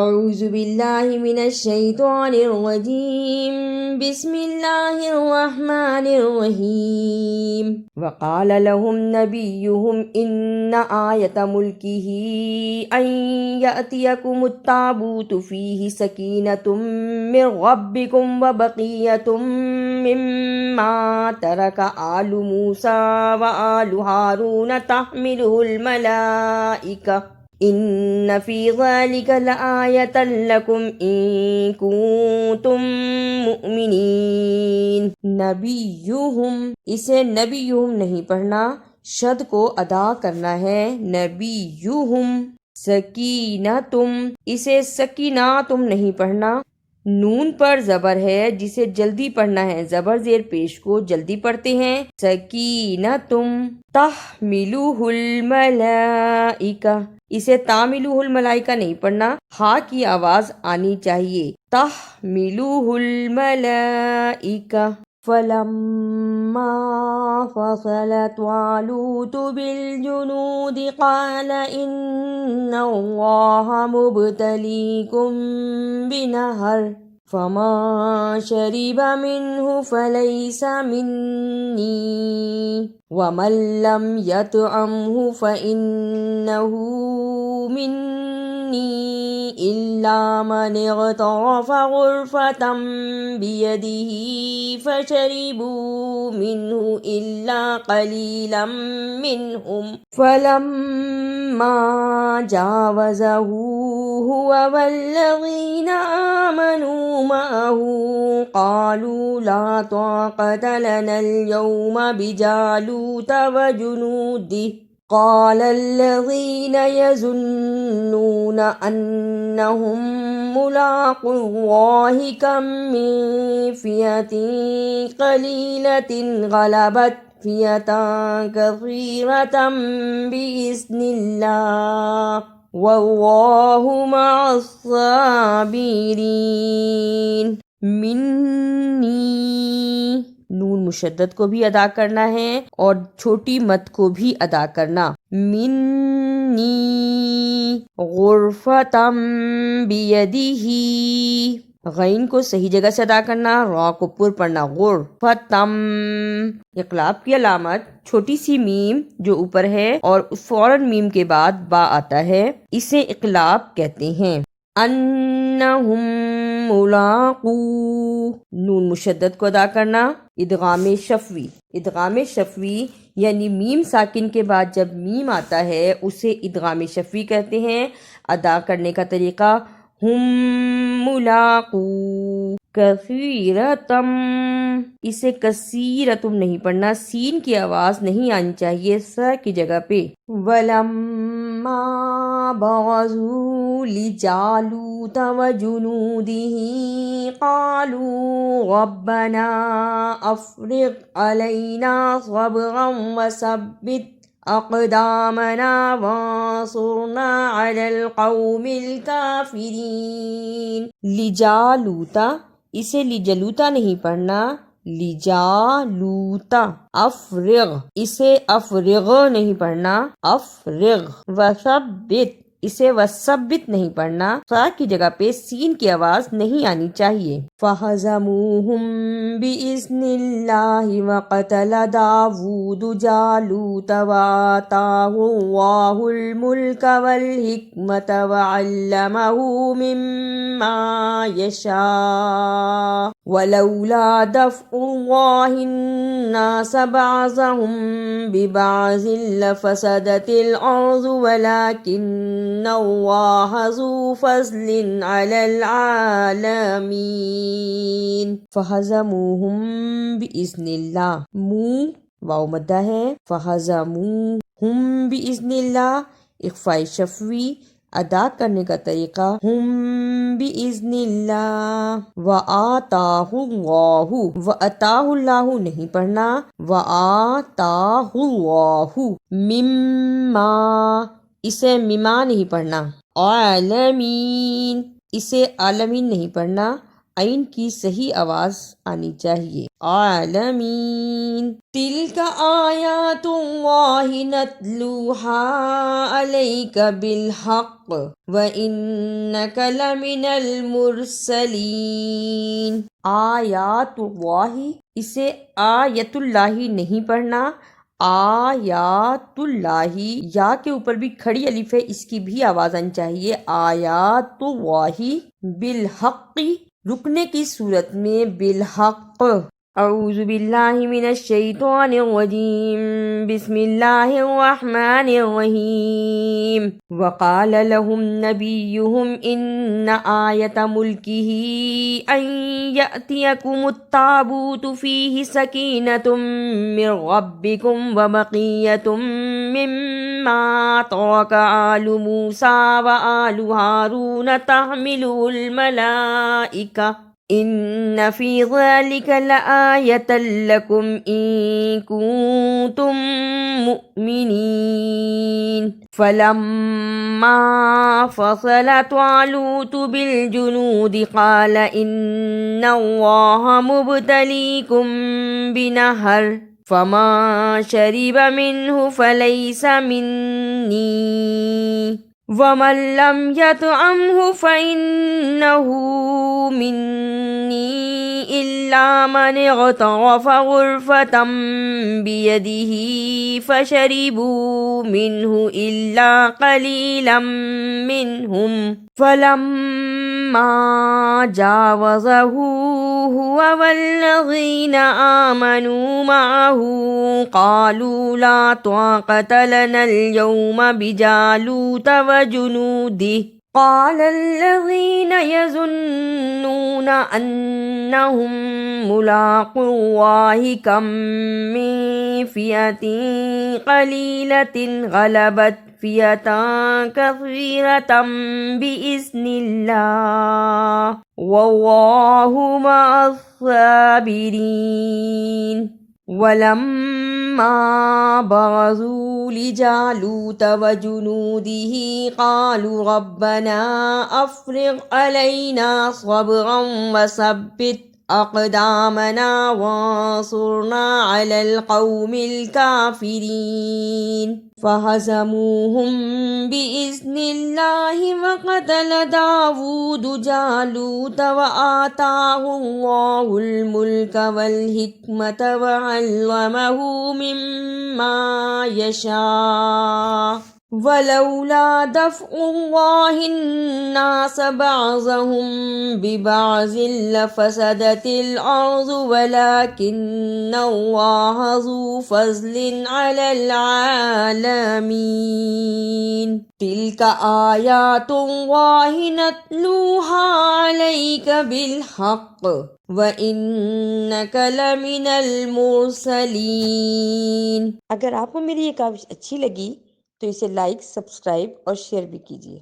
اعوذ باللہ من الشیطان الرجیم بسم اللہ الرحمن الرحیم وقال لهم نبیهم ان آیت ملکہ ان یأتیکم التابوت فیہ سکینۃ من ربکم وبقیۃ مما ترک آل موسیٰ وآل ہارون تحملہ الملائکہ ان فی ذلک لآیۃ لکم ان کنتم مؤمنین۔ نبیہم، اسے نبیہم نہیں پڑھنا، شد کو ادا کرنا ہے، نبیہم۔ سکینتم، اسے سکیناتم نہیں پڑھنا، نون پر زبر ہے جسے جلدی پڑھنا ہے، زبر زیر پیش کو جلدی پڑھتے ہیں، سکینتم۔ تحملہ الملائکہ، اسے تعملہ الملائکہ نہیں پڑھنا، ہا کی آواز آنی چاہیے، تحملہ الملائکہ۔ فلما فصل طالوت بالجنود قال ان اللہ مبتلیکم بنہر فمن شرب منہ فلیس منی ومن لم یطعمہ فإنہ منی الا من اغترف غرفة بیدہ فشربوا منہ الا قلیلا منہم فلما جاوزہ هو والذین آمنوا معه قالوا لا طاقة لنا اليوم بجالوت وجنوده قال الذين يظنون أنهم ملاقو الله كم من فئة قليلة غلبت فئة كثيرة بإذن الله واللہ مع الصابرین۔ منی، نون مشدد کو بھی ادا کرنا ہے اور چھوٹی مد کو بھی ادا کرنا، منی غرفتم بیدہ، غین کو صحیح جگہ سے ادا کرنا، را کو پر پڑھنا، غرفتم۔ اقلاب کی علامت چھوٹی سی میم جو اوپر ہے اور فوراً میم کے بعد با آتا ہے، اسے اقلاب کہتے ہیں۔ انہم ملاقو، نون مشدد کو ادا کرنا، ادغام شفوی، ادغام شفوی یعنی میم ساکن کے بعد جب میم آتا ہے اسے ادغام شفوی کہتے ہیں۔ ادا کرنے کا طریقہ ہم ملاقو، کثیرتم، اسے کثیرتم نہیں پڑھنا، سین کی آواز نہیں آنی چاہیے س کی جگہ پہ۔ ولما برزوا لجالوت وجنودہ قالوا ربنا افرغ علینا صبرا وثبت اقدامنا وانصرنا علی القوم الکافرین۔ لجالوتا، اسے لجلوتا نہیں پڑھنا، لجالوتا۔ افرغ، اسے افرغ نہیں پڑھنا، افرغ۔ وثبت، اسے وثبت نہیں پڑھنا، فا کی جگہ پہ سین کی آواز نہیں آنی چاہیے۔ فہزموہم بإذن اللہ وقتل داود جالوت وآتاہ اللہ الملک والحکمت وعلمہ مما یشاء ولولا دفع اللہ الناس بعضهم ببعض لفسدت الارض ولكن اللہ ذو فضل علی العالمین۔ فہزموہم بإذن اللہ، منہ واو مدہ ہے، فہزموہم بإذن اللہ، اخفاء شفوی۔ ادا کرنے کا طریقہ ہم بإذن اللہ۔ وآتاہ اللہ، وآتاہ اللہ نہیں پڑھنا، وآتاہ اللہ۔ مما، اسے مما نہیں پڑھنا، عالمین، اسے عالمین نہیں پڑھنا، عین کی صحیح آواز آنی چاہیے. عالمین. تلک آیات اللہ نتلوہا علیک بالحق وانک لمن المرسلین. آیات اللہ، اسے آیت اللہ نہیں پڑھنا، آیات اللہ، یا کے اوپر بھی کھڑی الف ہے، اس کی بھی آواز آنی چاہیے. آیات اللہ بالحق، رکنے کی صورت میں بالحق. اعوذ باللہ من الشیطان الرجیم، بسم اللہ الرحمن الرحیم. وقال لهم نبیہم ان آیت ملکہ ان یأتیکم التابوت فیہ سکینۃ من ربکم وبقیۃ مما ترک آل موسیٰ وآل ہارون تحملہ الملائکہ ان فی ذلک لآیۃ لکم ان کنتم مؤمنین. فلما فصل طالوت بالجنود قال ان اللہ مبتلیکم بنہر فمن شرب منہ فلیس منی ومن لم یطعمہ فإنہ منی إلا من اغترف غرفة بيده فشربوا منه إلا قليلا منهم فلما جاوزه هو والذين آمنوا معه قالوا لا طاقة لنا اليوم بجالوت وجنوده. قال الذين يظنون أنهم ملاقو الله كم من فئة قليلة غلبت فئة كثيرة بإذن الله والله مع الصابرين. ولما برزوا لجالوت وجنوده قالوا ربنا أفرغ علينا صبرا وثبت أقدامنا وانصرنا على القوم الكافرين. فهزموهم بإذن الله وقتل داود جالوت وآتاه الله الملك والحكمة وعلمه مما يشاء ولولا دفع الله الناس بعضهم ببعض لفسدت الأرض ولكن الله ذو فضل على العالمين. تلك آيات الله نتلوها عليك بالحق وَإِنَّكَ لَمِنَ الْمُرْسَلِينَ. اگر آپ کو میری یہ کاوش اچھی لگی تو اسے لائک، سبسکرائب اور شیئر بھی کیجیے.